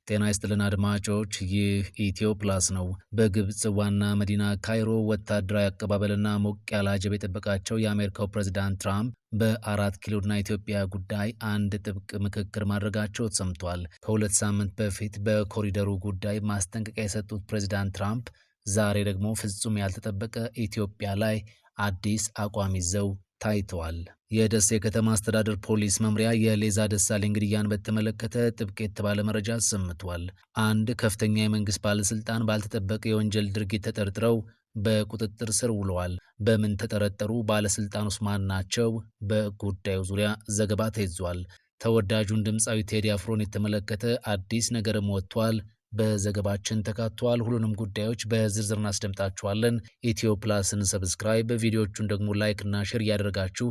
ጤና ይስጥልን አድማጮች፣ ይህ ኢትዮ ፕላስ ነው። በግብፅ ዋና መዲና ካይሮ ወታደራዊ አቀባበልና ሞቅ ያለ አጀብ የጠበቃቸው የአሜሪካው ፕሬዝዳንት ትራምፕ በአራት ኪሎና ኢትዮጵያ ጉዳይ አንድ ጥብቅ ምክክር ማድረጋቸው ተሰምቷል። ከሁለት ሳምንት በፊት በኮሪደሩ ጉዳይ ማስጠንቀቂያ የሰጡት ፕሬዝዳንት ትራምፕ ዛሬ ደግሞ ፍጹም ያልተጠበቀ ኢትዮጵያ ላይ አዲስ አቋም ይዘው ታይተዋል። የደሴ ከተማ አስተዳደር ፖሊስ መምሪያ የሌዛ ደሳለኝ ግድያን በተመለከተ ጥብቅ የተባለ መረጃ አሰምቷል። አንድ ከፍተኛ የመንግስት ባለስልጣን ባልተጠበቀ የወንጀል ድርጊት ተጠርጥረው በቁጥጥር ስር ውለዋል። በምን ተጠረጠሩ? ባለስልጣኑስ ማን ናቸው? በጉዳዩ ዙሪያ ዘገባ ተይዟል። ተወዳጁን ድምፃዊ ቴዲ አፍሮን የተመለከተ አዲስ ነገርም ወጥቷል። በዘገባችን ተካቷል። ሁሉንም ጉዳዮች በዝርዝር እናስደምጣችኋለን። ኢትዮ ፕላስን ሰብስክራይብ፣ ቪዲዮቹን ደግሞ ላይክ እና ሼር እያደረጋችሁ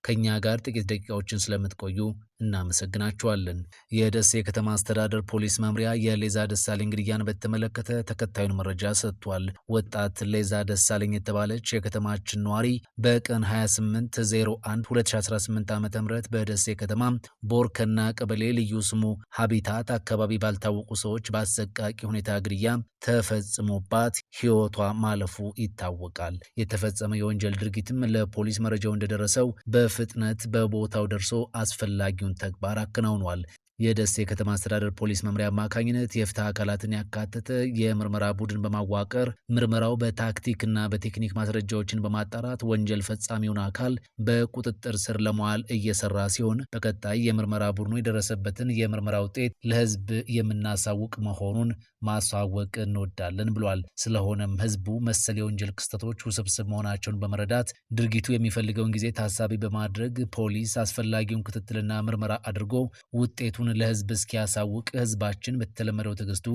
ከኛ ጋር ጥቂት ደቂቃዎችን ስለምትቆዩ እናመሰግናችኋለን። የደሴ ከተማ አስተዳደር ፖሊስ መምሪያ የሌዛ ደሳለኝ ግድያን በተመለከተ ተከታዩን መረጃ ሰጥቷል። ወጣት ሌዛ ደሳለኝ የተባለች የከተማችን ነዋሪ በቀን 28/01/2018 ዓ.ም በደሴ ከተማ ቦርከና ቀበሌ ልዩ ስሙ ሀቢታት አካባቢ ባልታወቁ ሰዎች በአሰቃቂ ሁኔታ ግድያ ተፈጽሞባት ሕይወቷ ማለፉ ይታወቃል። የተፈጸመ የወንጀል ድርጊትም ለፖሊስ መረጃው እንደደረሰው በፍጥነት በቦታው ደርሶ አስፈላጊውን ተግባር አከናውኗል። የደሴ ከተማ አስተዳደር ፖሊስ መምሪያ አማካኝነት የፍትህ አካላትን ያካተተ የምርመራ ቡድን በማዋቀር ምርመራው በታክቲክና በቴክኒክ ማስረጃዎችን በማጣራት ወንጀል ፈጻሚውን አካል በቁጥጥር ስር ለመዋል እየሰራ ሲሆን በቀጣይ የምርመራ ቡድኑ የደረሰበትን የምርመራ ውጤት ለህዝብ የምናሳውቅ መሆኑን ማሳወቅ እንወዳለን ብሏል። ስለሆነም ህዝቡ መሰል የወንጀል ክስተቶች ውስብስብ መሆናቸውን በመረዳት ድርጊቱ የሚፈልገውን ጊዜ ታሳቢ በማድረግ ፖሊስ አስፈላጊውን ክትትልና ምርመራ አድርጎ ውጤቱን ለህዝብ እስኪያሳውቅ ህዝባችን በተለመደው ትዕግስቱ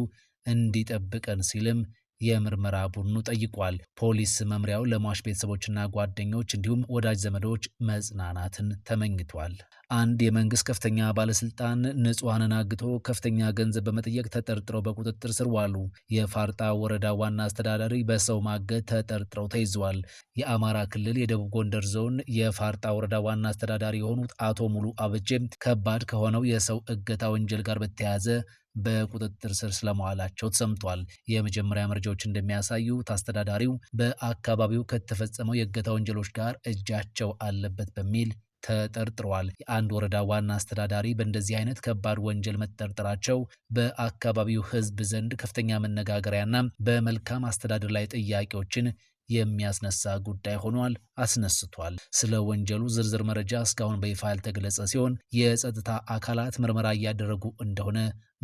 እንዲጠብቀን ሲልም የምርመራ ቡድኑ ጠይቋል። ፖሊስ መምሪያው ለሟች ቤተሰቦችና ጓደኞች እንዲሁም ወዳጅ ዘመዶች መጽናናትን ተመኝቷል። አንድ የመንግስት ከፍተኛ ባለስልጣን ንጹሐንን አግቶ ከፍተኛ ገንዘብ በመጠየቅ ተጠርጥረው በቁጥጥር ስር ዋሉ። የፋርጣ ወረዳ ዋና አስተዳዳሪ በሰው ማገት ተጠርጥረው ተይዘዋል። የአማራ ክልል የደቡብ ጎንደር ዞን የፋርጣ ወረዳ ዋና አስተዳዳሪ የሆኑት አቶ ሙሉ አበጄም ከባድ ከሆነው የሰው እገታ ወንጀል ጋር በተያያዘ በቁጥጥር ስር ስለመዋላቸው ተሰምቷል። የመጀመሪያ መረጃዎች እንደሚያሳዩት አስተዳዳሪው በአካባቢው ከተፈጸመው የእገታ ወንጀሎች ጋር እጃቸው አለበት በሚል ተጠርጥረዋል። የአንድ ወረዳ ዋና አስተዳዳሪ በእንደዚህ አይነት ከባድ ወንጀል መጠርጠራቸው በአካባቢው ሕዝብ ዘንድ ከፍተኛ መነጋገሪያና በመልካም አስተዳደር ላይ ጥያቄዎችን የሚያስነሳ ጉዳይ ሆኗል አስነስቷል። ስለ ወንጀሉ ዝርዝር መረጃ እስካሁን በይፋ ያልተገለጸ ሲሆን የጸጥታ አካላት ምርመራ እያደረጉ እንደሆነ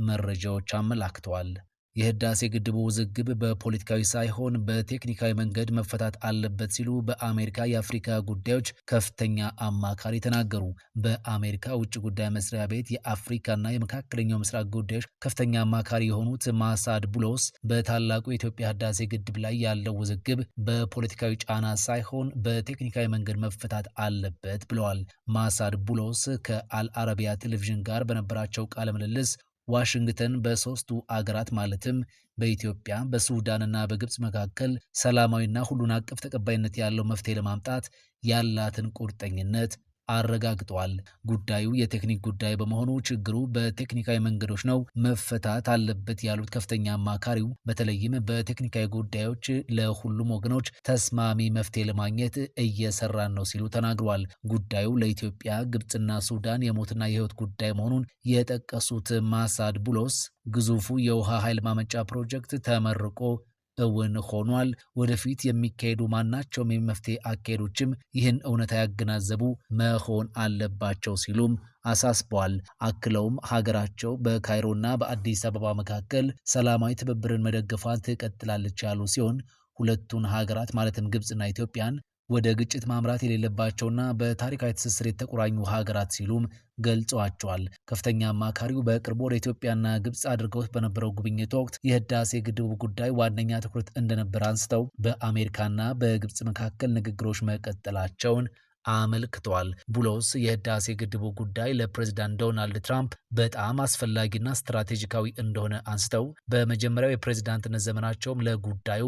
መረጃዎች አመላክተዋል። የህዳሴ ግድቡ ውዝግብ በፖለቲካዊ ሳይሆን በቴክኒካዊ መንገድ መፈታት አለበት ሲሉ በአሜሪካ የአፍሪካ ጉዳዮች ከፍተኛ አማካሪ ተናገሩ። በአሜሪካ ውጭ ጉዳይ መስሪያ ቤት የአፍሪካና የመካከለኛው ምስራቅ ጉዳዮች ከፍተኛ አማካሪ የሆኑት ማሳድ ቡሎስ በታላቁ የኢትዮጵያ ህዳሴ ግድብ ላይ ያለው ውዝግብ በፖለቲካዊ ጫና ሳይሆን በቴክኒካዊ መንገድ መፈታት አለበት ብለዋል። ማሳድ ቡሎስ ከአልአረቢያ ቴሌቪዥን ጋር በነበራቸው ቃለ ምልልስ ዋሽንግተን በሶስቱ አገራት ማለትም በኢትዮጵያ በሱዳንና በግብፅ መካከል ሰላማዊና ሁሉን አቀፍ ተቀባይነት ያለው መፍትሄ ለማምጣት ያላትን ቁርጠኝነት አረጋግጠዋል። ጉዳዩ የቴክኒክ ጉዳይ በመሆኑ ችግሩ በቴክኒካዊ መንገዶች ነው መፈታት አለበት ያሉት ከፍተኛ አማካሪው በተለይም በቴክኒካዊ ጉዳዮች ለሁሉም ወገኖች ተስማሚ መፍትሄ ለማግኘት እየሰራን ነው ሲሉ ተናግረዋል። ጉዳዩ ለኢትዮጵያ፣ ግብፅና ሱዳን የሞትና የህይወት ጉዳይ መሆኑን የጠቀሱት ማሳድ ቡሎስ ግዙፉ የውሃ ኃይል ማመንጫ ፕሮጀክት ተመርቆ እውን ሆኗል። ወደፊት የሚካሄዱ ማናቸውም የመፍትሄ አካሄዶችም ይህን እውነታ ያገናዘቡ መሆን አለባቸው ሲሉም አሳስበዋል። አክለውም ሀገራቸው በካይሮና በአዲስ አበባ መካከል ሰላማዊ ትብብርን መደገፏን ትቀጥላለች ያሉ ሲሆን ሁለቱን ሀገራት ማለትም ግብፅና ኢትዮጵያን ወደ ግጭት ማምራት የሌለባቸውና በታሪካዊ ትስስር የተቆራኙ ሀገራት ሲሉም ገልጸዋቸዋል። ከፍተኛ አማካሪው በቅርቡ ወደ ኢትዮጵያና ግብፅ አድርገውት በነበረው ጉብኝት ወቅት የህዳሴ ግድቡ ጉዳይ ዋነኛ ትኩረት እንደነበር አንስተው በአሜሪካና በግብፅ መካከል ንግግሮች መቀጠላቸውን አመልክተዋል። ቡሎስ የህዳሴ ግድቡ ጉዳይ ለፕሬዝዳንት ዶናልድ ትራምፕ በጣም አስፈላጊና ስትራቴጂካዊ እንደሆነ አንስተው በመጀመሪያው የፕሬዝዳንትነት ዘመናቸውም ለጉዳዩ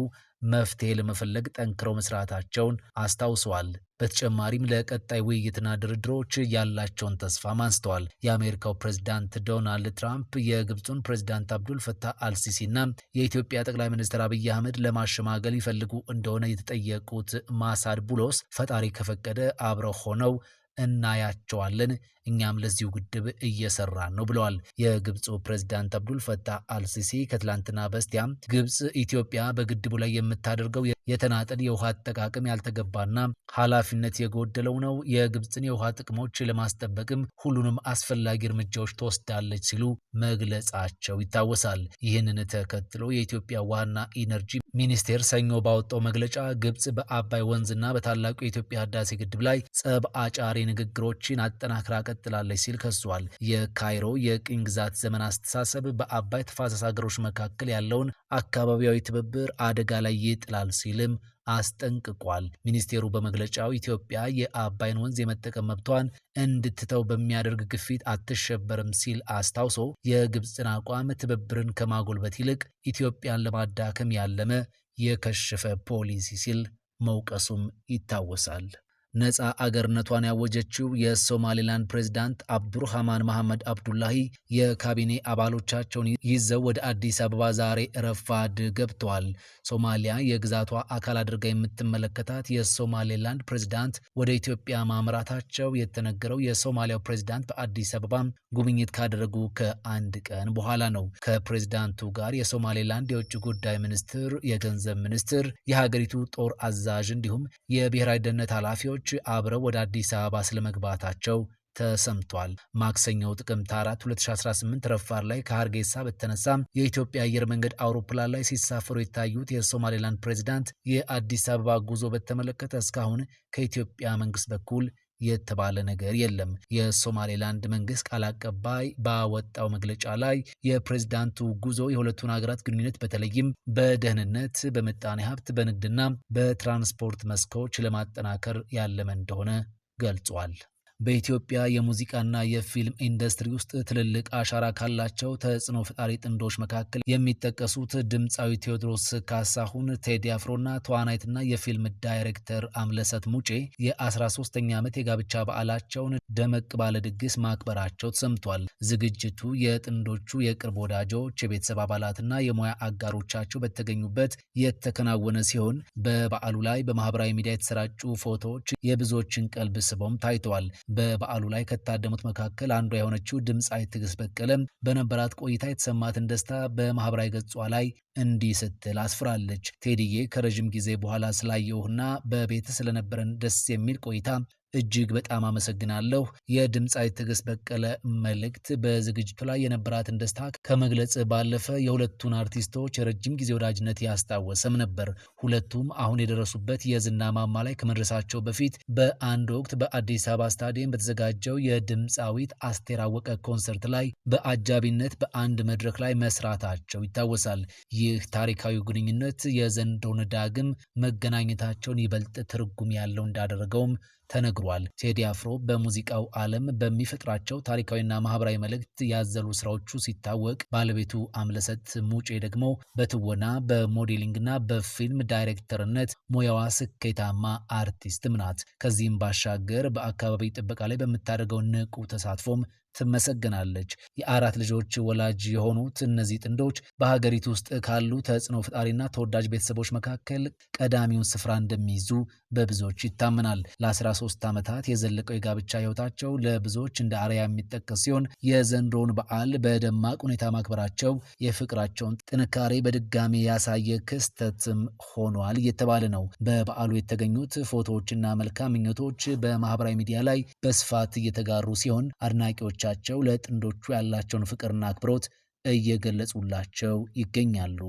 መፍትሄ ለመፈለግ ጠንክረው መስራታቸውን አስታውሰዋል። በተጨማሪም ለቀጣይ ውይይትና ድርድሮች ያላቸውን ተስፋም አንስተዋል። የአሜሪካው ፕሬዝዳንት ዶናልድ ትራምፕ የግብፁን ፕሬዝዳንት አብዱል ፈታህ አልሲሲና የኢትዮጵያ ጠቅላይ ሚኒስትር አብይ አህመድ ለማሸማገል ይፈልጉ እንደሆነ የተጠየቁት ማሳድ ቡሎስ ፈጣሪ ከፈቀደ አብረው ሆነው እናያቸዋለን፣ እኛም ለዚሁ ግድብ እየሰራን ነው ብለዋል። የግብፁ ፕሬዝዳንት አብዱል ፈታህ አልሲሲ ከትላንትና በስቲያ ግብፅ ኢትዮጵያ በግድቡ ላይ የምታደርገው የተናጠል የውሃ አጠቃቀም ያልተገባና ኃላፊነት የጎደለው ነው፣ የግብፅን የውሃ ጥቅሞች ለማስጠበቅም ሁሉንም አስፈላጊ እርምጃዎች ትወስዳለች ሲሉ መግለጻቸው ይታወሳል። ይህንን ተከትሎ የኢትዮጵያ ውሃና ኢነርጂ ሚኒስቴር ሰኞ ባወጣው መግለጫ ግብፅ በአባይ ወንዝና በታላቁ የኢትዮጵያ ህዳሴ ግድብ ላይ ጸብ አጫሪ ንግግሮችን አጠናክራ ቀጥላለች ሲል ከሷል። የካይሮ የቅኝ ግዛት ዘመን አስተሳሰብ በአባይ ተፋሰስ ሀገሮች መካከል ያለውን አካባቢያዊ ትብብር አደጋ ላይ ይጥላል ሲልም አስጠንቅቋል። ሚኒስቴሩ በመግለጫው ኢትዮጵያ የአባይን ወንዝ የመጠቀም መብቷን እንድትተው በሚያደርግ ግፊት አትሸበርም ሲል አስታውሶ የግብፅን አቋም ትብብርን ከማጎልበት ይልቅ ኢትዮጵያን ለማዳከም ያለመ የከሸፈ ፖሊሲ ሲል መውቀሱም ይታወሳል። ነፃ አገርነቷን ያወጀችው የሶማሌላንድ ፕሬዝዳንት አብዱርሃማን መሐመድ አብዱላሂ የካቢኔ አባሎቻቸውን ይዘው ወደ አዲስ አበባ ዛሬ ረፋድ ገብተዋል። ሶማሊያ የግዛቷ አካል አድርጋ የምትመለከታት የሶማሌላንድ ፕሬዝዳንት ወደ ኢትዮጵያ ማምራታቸው የተነገረው የሶማሊያው ፕሬዝዳንት በአዲስ አበባ ጉብኝት ካደረጉ ከአንድ ቀን በኋላ ነው። ከፕሬዝዳንቱ ጋር የሶማሌላንድ የውጭ ጉዳይ ሚኒስትር፣ የገንዘብ ሚኒስትር፣ የሀገሪቱ ጦር አዛዥ እንዲሁም የብሔራዊ ደህንነት ኃላፊዎች አብረው ወደ አዲስ አበባ ስለመግባታቸው ተሰምቷል። ማክሰኞው ጥቅምት 4 2018 ረፋድ ላይ ከሀርጌሳ በተነሳ የኢትዮጵያ አየር መንገድ አውሮፕላን ላይ ሲሳፈሩ የታዩት የሶማሌላንድ ፕሬዝዳንት የአዲስ አበባ ጉዞ በተመለከተ እስካሁን ከኢትዮጵያ መንግስት በኩል የተባለ ነገር የለም። የሶማሌላንድ መንግስት ቃል አቀባይ ባወጣው መግለጫ ላይ የፕሬዝዳንቱ ጉዞ የሁለቱን ሀገራት ግንኙነት በተለይም በደህንነት፣ በምጣኔ ሀብት፣ በንግድና በትራንስፖርት መስኮች ለማጠናከር ያለመ እንደሆነ ገልጿል። በኢትዮጵያ የሙዚቃና የፊልም ኢንዱስትሪ ውስጥ ትልልቅ አሻራ ካላቸው ተጽዕኖ ፈጣሪ ጥንዶች መካከል የሚጠቀሱት ድምፃዊ ቴዎድሮስ ካሳሁን ቴዲ አፍሮና ተዋናይትና የፊልም ዳይሬክተር አምለሰት ሙጬ የ13ኛ ዓመት የጋብቻ በዓላቸውን ደመቅ ባለ ድግስ ማክበራቸው ተሰምቷል። ዝግጅቱ የጥንዶቹ የቅርብ ወዳጆች፣ የቤተሰብ አባላትና የሙያ አጋሮቻቸው በተገኙበት የተከናወነ ሲሆን በበዓሉ ላይ በማህበራዊ ሚዲያ የተሰራጩ ፎቶዎች የብዙዎችን ቀልብ ስበውም ታይተዋል። በበዓሉ ላይ ከታደሙት መካከል አንዷ የሆነችው ድምፃዊት ትዕግስት በቀለም በነበራት ቆይታ የተሰማትን ደስታ በማህበራዊ ገጿ ላይ እንዲህ ስትል አስፍራለች። ቴዲዬ ከረዥም ጊዜ በኋላ ስላየሁና በቤት ስለነበረን ደስ የሚል ቆይታ እጅግ በጣም አመሰግናለሁ። የድምፃዊት ትዕግስት በቀለ መልእክት በዝግጅቱ ላይ የነበራትን ደስታ ከመግለጽ ባለፈ የሁለቱን አርቲስቶች የረጅም ጊዜ ወዳጅነት ያስታወሰም ነበር። ሁለቱም አሁን የደረሱበት የዝና ማማ ላይ ከመድረሳቸው በፊት በአንድ ወቅት በአዲስ አበባ ስታዲየም በተዘጋጀው የድምፃዊት አስቴር አወቀ ኮንሰርት ላይ በአጃቢነት በአንድ መድረክ ላይ መስራታቸው ይታወሳል። ይህ ታሪካዊ ግንኙነት የዘንድሮውን ዳግም መገናኘታቸውን ይበልጥ ትርጉም ያለው እንዳደረገውም ተነግሯል። ቴዲ አፍሮ በሙዚቃው ዓለም በሚፈጥራቸው ታሪካዊና ማህበራዊ መልእክት ያዘሉ ስራዎቹ ሲታወቅ፣ ባለቤቱ አምለሰት ሙጬ ደግሞ በትወና በሞዴሊንግና በፊልም ዳይሬክተርነት ሙያዋ ስኬታማ አርቲስትም ናት። ከዚህም ባሻገር በአካባቢ ጥበቃ ላይ በምታደርገው ንቁ ተሳትፎም ትመሰገናለች። የአራት ልጆች ወላጅ የሆኑት እነዚህ ጥንዶች በሀገሪቱ ውስጥ ካሉ ተጽዕኖ ፈጣሪና ተወዳጅ ቤተሰቦች መካከል ቀዳሚውን ስፍራ እንደሚይዙ በብዙዎች ይታመናል። ለ13 ዓመታት የዘለቀው የጋብቻ ህይወታቸው ለብዙዎች እንደ አርአያ የሚጠቀስ ሲሆን የዘንድሮውን በዓል በደማቅ ሁኔታ ማክበራቸው የፍቅራቸውን ጥንካሬ በድጋሚ ያሳየ ክስተትም ሆኗል እየተባለ ነው። በበዓሉ የተገኙት ፎቶዎችና መልካም ምኞቶች በማህበራዊ ሚዲያ ላይ በስፋት እየተጋሩ ሲሆን አድናቂዎቻቸው ለጥንዶቹ ያላቸውን ፍቅርና አክብሮት እየገለጹላቸው ይገኛሉ።